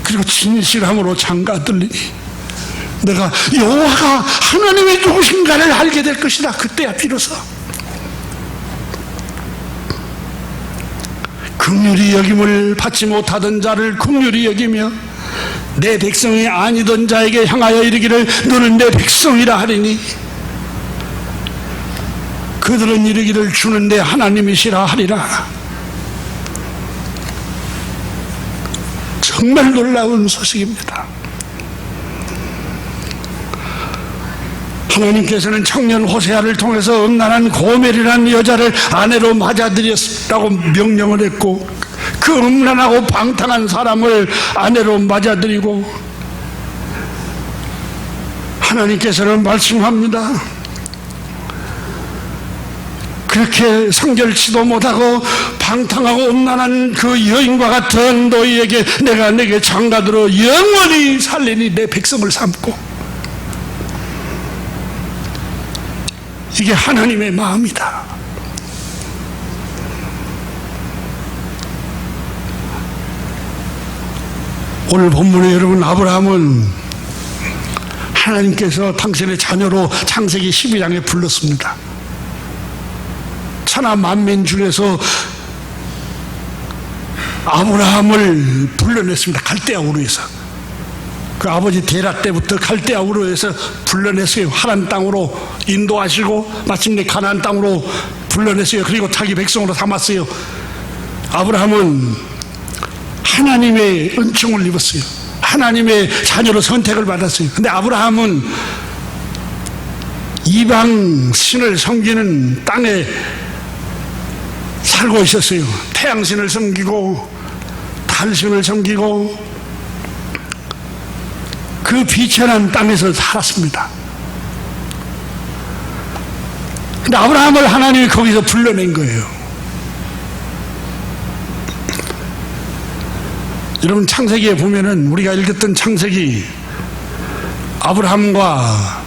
그리고 진실함으로 장가들리니 내가 여호와가 하나님이 누구신가를 알게 될 것이다. 그때야 비로소 긍휼히 여김을 받지 못하던 자를 긍휼히 여기며 내 백성이 아니던 자에게 향하여 이르기를 너는 내 백성이라 하리니 그들은 이르기를 주는 내 하나님이시라 하리라. 정말 놀라운 소식입니다. 하나님께서는 청년 호세아를 통해서 음란한 고멜이라는 여자를 아내로 맞아들였다고 명령을 했고, 그 음란하고 방탕한 사람을 아내로 맞아들이고, 하나님께서는 말씀합니다. 그렇게 성결치도 못하고 방탕하고 음란한 그 여인과 같은 너희에게 내가 내게 장가들어 영원히 살리니 내 백성을 삼고, 이게 하나님의 마음이다. 오늘 본문에 여러분, 아브라함은 하나님께서 당신의 자녀로 창세기 12장에 불렀습니다. 천하 만민 중에서 아브라함을 불러냈습니다. 갈대아 우르에서. 그 아버지 데라 때부터 갈대아 우르에서 불러냈어요. 하란 땅으로 인도하시고 마침내 가나안 땅으로 불러냈어요. 그리고 자기 백성으로 삼았어요. 아브라함은 하나님의 은총을 입었어요. 하나님의 자녀로 선택을 받았어요. 근데 아브라함은 이방 신을 섬기는 땅에 살고 있었어요. 태양신을 섬기고 달신을 섬기고 그 비천한 땅에서 살았습니다. 근데 아브라함을 하나님이 거기서 불러낸 거예요. 여러분, 창세기에 보면은 우리가 읽었던 창세기, 아브라함과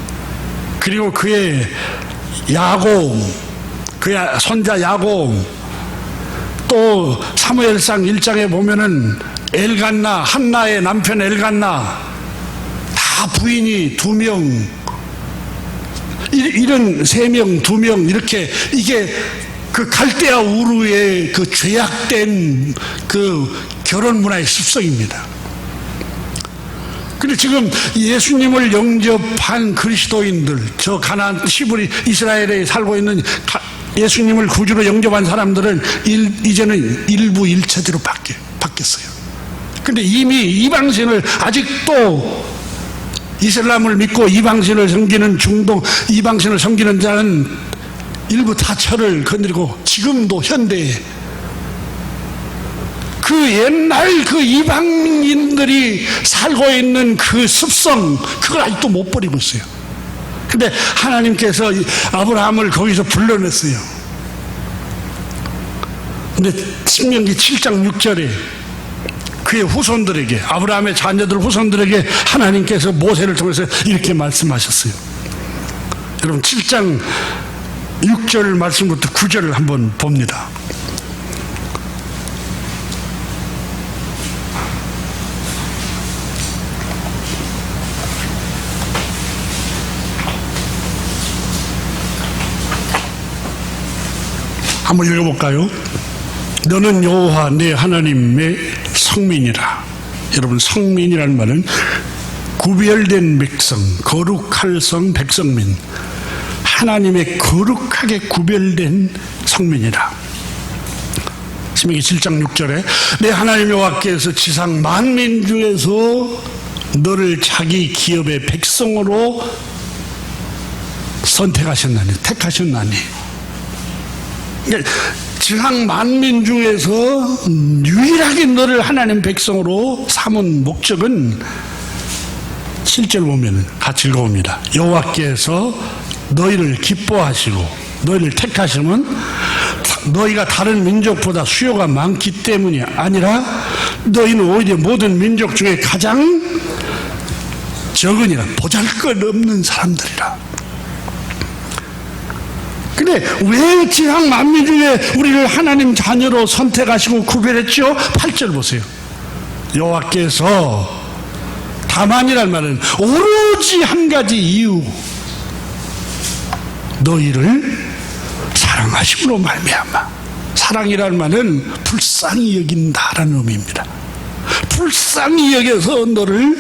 그리고 그의 야곱, 그의 손자 야곱, 또 사무엘상 1장에 보면은 엘간나, 한나의 남편 엘간나, 다 부인이 2명, 이런 3명, 2명, 이렇게, 이게 그 갈대아 우르의 그 죄악된 그 결혼 문화의 습성입니다. 근데 지금 예수님을 영접한 그리스도인들, 저 가나안 시브리 이스라엘에 살고 있는 예수님을 구주로 영접한 사람들은 이제는 일부 일처지로 바뀌었어요. 근데 이미 이방신을 아직도 이슬람을 믿고 이방신을 섬기는 중동 이방신을 섬기는 자는 일부 다처를 건드리고 지금도 현대에 그 옛날 그 이방인들이 살고 있는 그 습성, 그걸 아직도 못 버리고 있어요. 근데 하나님께서 아브라함을 거기서 불러냈어요. 근데 신명기 7장 6절에 그의 후손들에게, 아브라함의 자녀들 후손들에게 하나님께서 모세를 통해서 이렇게 말씀하셨어요. 여러분, 7장 6절 말씀부터 9절을 한번 봅니다. 한번 읽어볼까요? 너는 여호와 내 하나님의 성민이라. 여러분, 성민이라는 말은 구별된 백성, 거룩할 성 백성민, 하나님의 거룩하게 구별된 성민이라. 신명기 7장 6절에 내 하나님 여호와께서 지상 만민 중에서 너를 자기 기업의 백성으로 선택하셨나니, 택하셨나니. 지상 만민 중에서 유일하게 너를 하나님 백성으로 삼은 목적은 7절 보면 같이 읽어봅니다. 여호와께서 너희를 기뻐하시고 너희를 택하시면 너희가 다른 민족보다 수요가 많기 때문이 아니라 너희는 오히려 모든 민족 중에 가장 적으니라. 보잘것없는 사람들이라. 근데 왜 지상 만민 중에 우리를 하나님 자녀로 선택하시고 구별했죠? 8절 보세요. 여호와께서, 다만이란 말은 오로지 한 가지 이유, 너희를 사랑하심으로 말미암아. 사랑이란 말은 불쌍히 여긴다라는 의미입니다. 불쌍히 여겨서 너를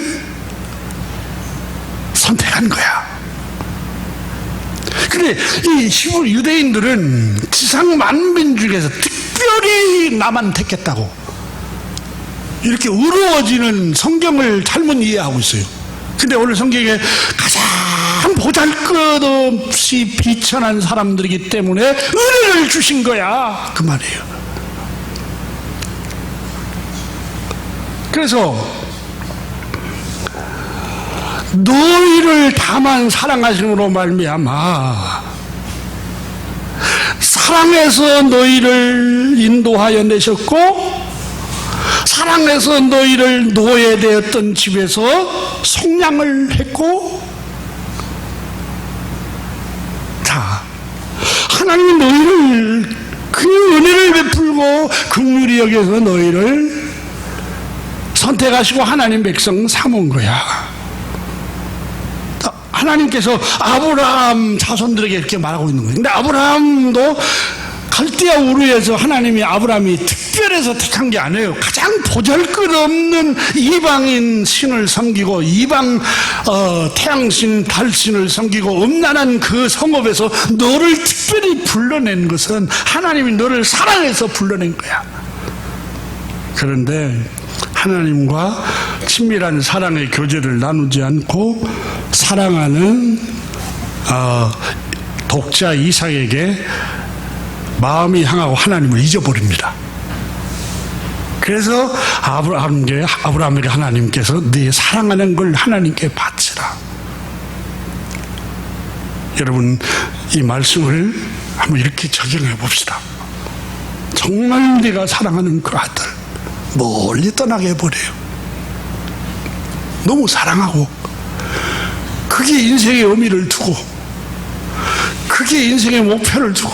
선택한 거야. 근데 이 히브리 유대인들은 지상 만민 중에서 특별히 나만 택했다고 이렇게 의로워지는 성경을 잘못 이해하고 있어요. 근데 오늘 성경에 가장 보잘것없이 비천한 사람들이기 때문에 은혜를 주신 거야, 그 말이에요. 그래서 너희를 다만 사랑하심으로 말미암아 사랑해서 너희를 인도하여 내셨고, 사랑해서 너희를 노예되었던 집에서 속량을 했고, 자, 하나님이 너희를 그 은혜를 베풀고 긍휼히 여겨서 너희를 선택하시고 하나님 백성 삼은 거야. 하나님께서 아브라함 자손들에게 이렇게 말하고 있는 거예요. 근데 아브라함도 갈대아 우르에서 하나님이 아브라함이 특별해서 택한 게 아니에요. 가장 보잘것없는 이방인 신을 섬기고 이방 태양신, 달신을 섬기고 음란한 그 성읍에서 너를 특별히 불러낸 것은 하나님이 너를 사랑해서 불러낸 거야. 그런데 하나님과 친밀한 사랑의 교제를 나누지 않고 사랑하는 독자 이삭에게 마음이 향하고 하나님을 잊어버립니다. 그래서 아브라함에게 하나님께서 네 사랑하는 걸 하나님께 바치라. 여러분, 이 말씀을 한번 이렇게 적용해 봅시다. 정말 네가 사랑하는 그 아들 멀리 떠나게 해버려요. 너무 사랑하고 그게 인생의 의미를 두고 그게 인생의 목표를 두고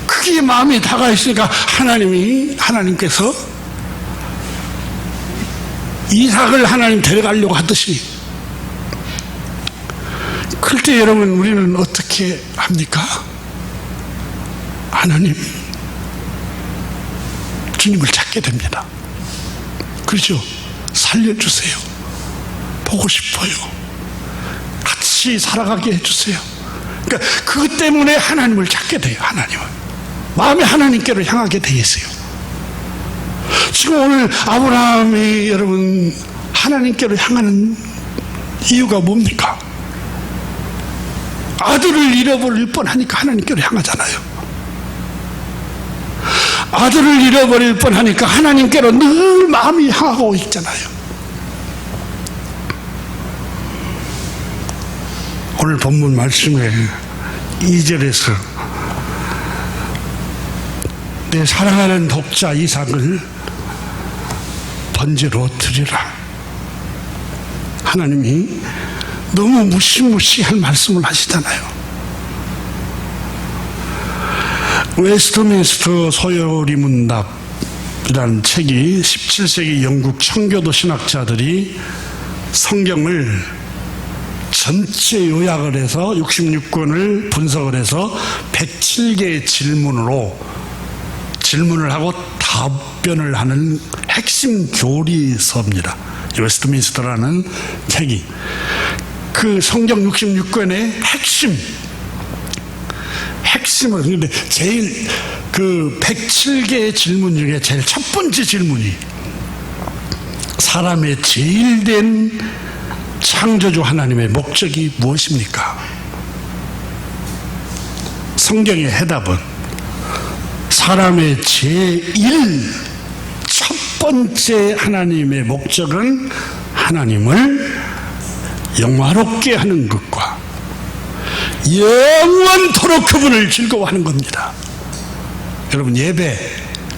그게 마음이 다가 있으니까 하나님께서 이삭을 하나님 데려가려고 하듯이, 그럴 때 여러분 우리는 어떻게 합니까? 하나님, 주님을 찾게 됩니다. 그렇죠? 살려주세요. 보고 싶어요. 같이 살아가게 해주세요. 그러니까 그것 때문에 하나님을 찾게 돼요. 하나님을 마음이 하나님께로 향하게 돼 있어요. 지금 오늘 아브라함이 여러분 하나님께로 향하는 이유가 뭡니까? 아들을 잃어버릴 뻔하니까 하나님께로 향하잖아요. 아들을 잃어버릴 뻔하니까 하나님께로 늘 마음이 향하고 있잖아요. 오늘 본문 말씀에 2절에서 내 사랑하는 독자 이삭을 번제로 드리라. 하나님이 너무 무시무시한 말씀을 하시잖아요. 웨스트민스터 소요리 문답이라는 책이 17세기 영국 청교도 신학자들이 성경을 전체 요약을 해서 66권을 분석을 해서 107개의 질문을 하고 답변을 하는 핵심 교리서입니다. 웨스트민스터라는 책이 그 성경 66권의 핵심을, 근데 제일 그 107개의 질문 중에 제일 첫 번째 질문이 사람의 제일된 창조주 하나님의 목적이 무엇입니까? 성경의 해답은 사람의 첫 번째 하나님의 목적은 하나님을 영화롭게 하는 것과 영원토록 그분을 즐거워하는 겁니다. 여러분, 예배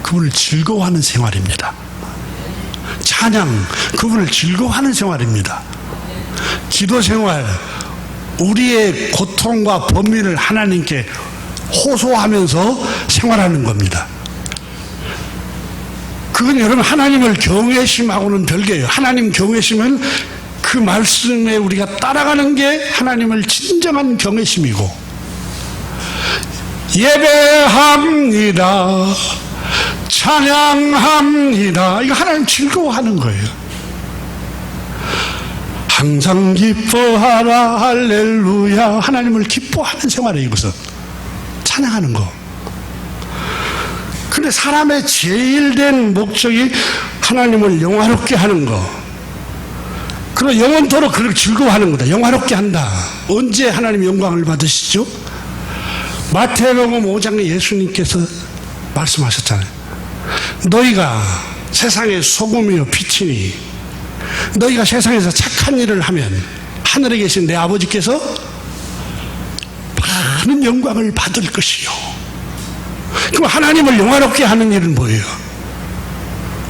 그분을 즐거워하는 생활입니다. 찬양 그분을 즐거워하는 생활입니다. 기도 생활 우리의 고통과 범민을 하나님께 호소하면서 생활하는 겁니다. 그건 여러분 하나님을 경외심하고는 별개예요. 하나님 경외심은 그 말씀에 우리가 따라가는 게 하나님을 진정한 경외심이고, 예배합니다, 찬양합니다, 이거 하나님 즐거워하는 거예요. 항상 기뻐하라 할렐루야, 하나님을 기뻐하는 생활이에요. 이것은 찬양하는 거. 근데 사람의 제일된 목적이 하나님을 영화롭게 하는 거, 그리고 영원토록 그렇게 즐거워하는 거다. 영화롭게 한다. 언제 하나님 영광을 받으시죠? 마태복음 5장에 예수님께서 말씀하셨잖아요. 너희가 세상의 소금이요 빛이니 너희가 세상에서 착한 일을 하면 하늘에 계신 내 아버지께서 많은 영광을 받을 것이요. 그럼 하나님을 영화롭게 하는 일은 뭐예요?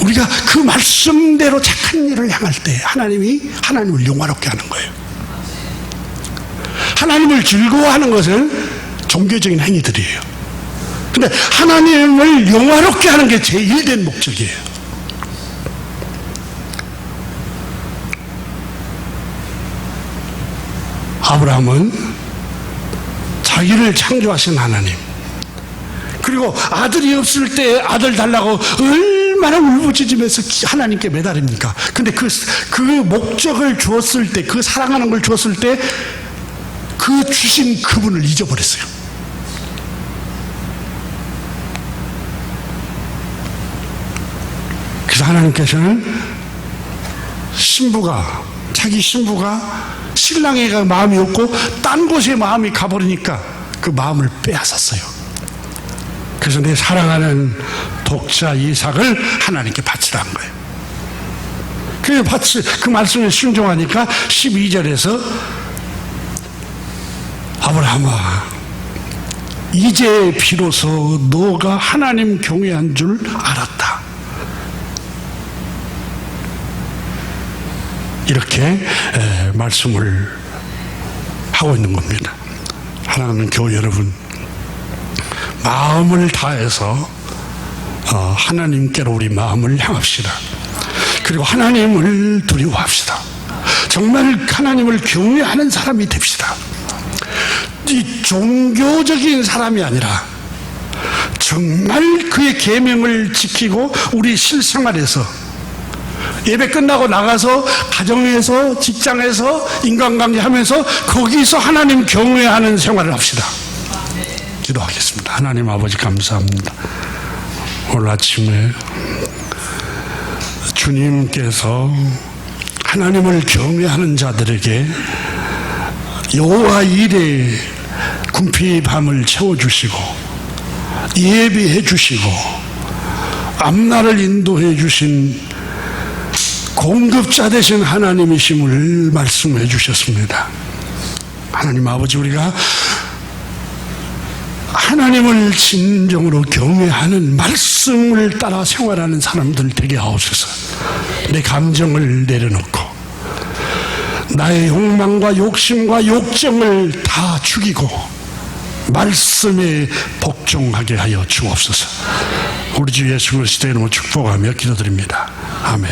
우리가 그 말씀대로 착한 일을 향할 때 하나님을 영화롭게 하는 거예요. 하나님을 즐거워하는 것은 종교적인 행위들이에요. 근데 하나님을 영화롭게 하는 게 제일된 목적이에요. 아브라함은 자기를 창조하신 하나님, 그리고 아들이 없을 때 아들 달라고 얼마나 울부짖으면서 하나님께 매달립니까? 근데 그 목적을 주었을 때, 그 사랑하는 걸 주었을 때 그 주신 그분을 잊어버렸어요. 그래서 하나님께서는 자기 신부가 신랑에게 마음이 없고 딴 곳에 마음이 가버리니까 그 마음을 빼앗았어요. 그래서 내 사랑하는 독자 이삭을 하나님께 바치라 한 거예요. 그 말씀에 순종하니까 12절에서 아브라함아, 이제 비로소 너가 하나님 경외한 줄 알았다. 이렇게 말씀을 하고 있는 겁니다. 사랑하는 교회 여러분, 마음을 다해서 하나님께로 우리 마음을 향합시다. 그리고 하나님을 두려워합시다. 정말 하나님을 경외하는 사람이 됩시다. 이 종교적인 사람이 아니라 정말 그의 계명을 지키고 우리 실생활에서 예배 끝나고 나가서 가정에서 직장에서 인간관계 하면서 거기서 하나님 경외하는 생활을 합시다. 기도하겠습니다. 하나님 아버지 감사합니다. 오늘 아침에 주님께서 하나님을 경외하는 자들에게 여호와 일에 궁핍 밤을 채워주시고 예비해 주시고 앞날을 인도해 주신 공급자 되신 하나님이심을 말씀해 주셨습니다. 하나님 아버지, 우리가 하나님을 진정으로 경외하는 말씀을 따라 생활하는 사람들 되게 하옵소서. 내 감정을 내려놓고 나의 욕망과 욕심과 욕정을 다 죽이고 말씀에 복종하게 하여 주옵소서. 우리 주 예수 그리스도의 이름으로 축복하며 기도드립니다. 아멘.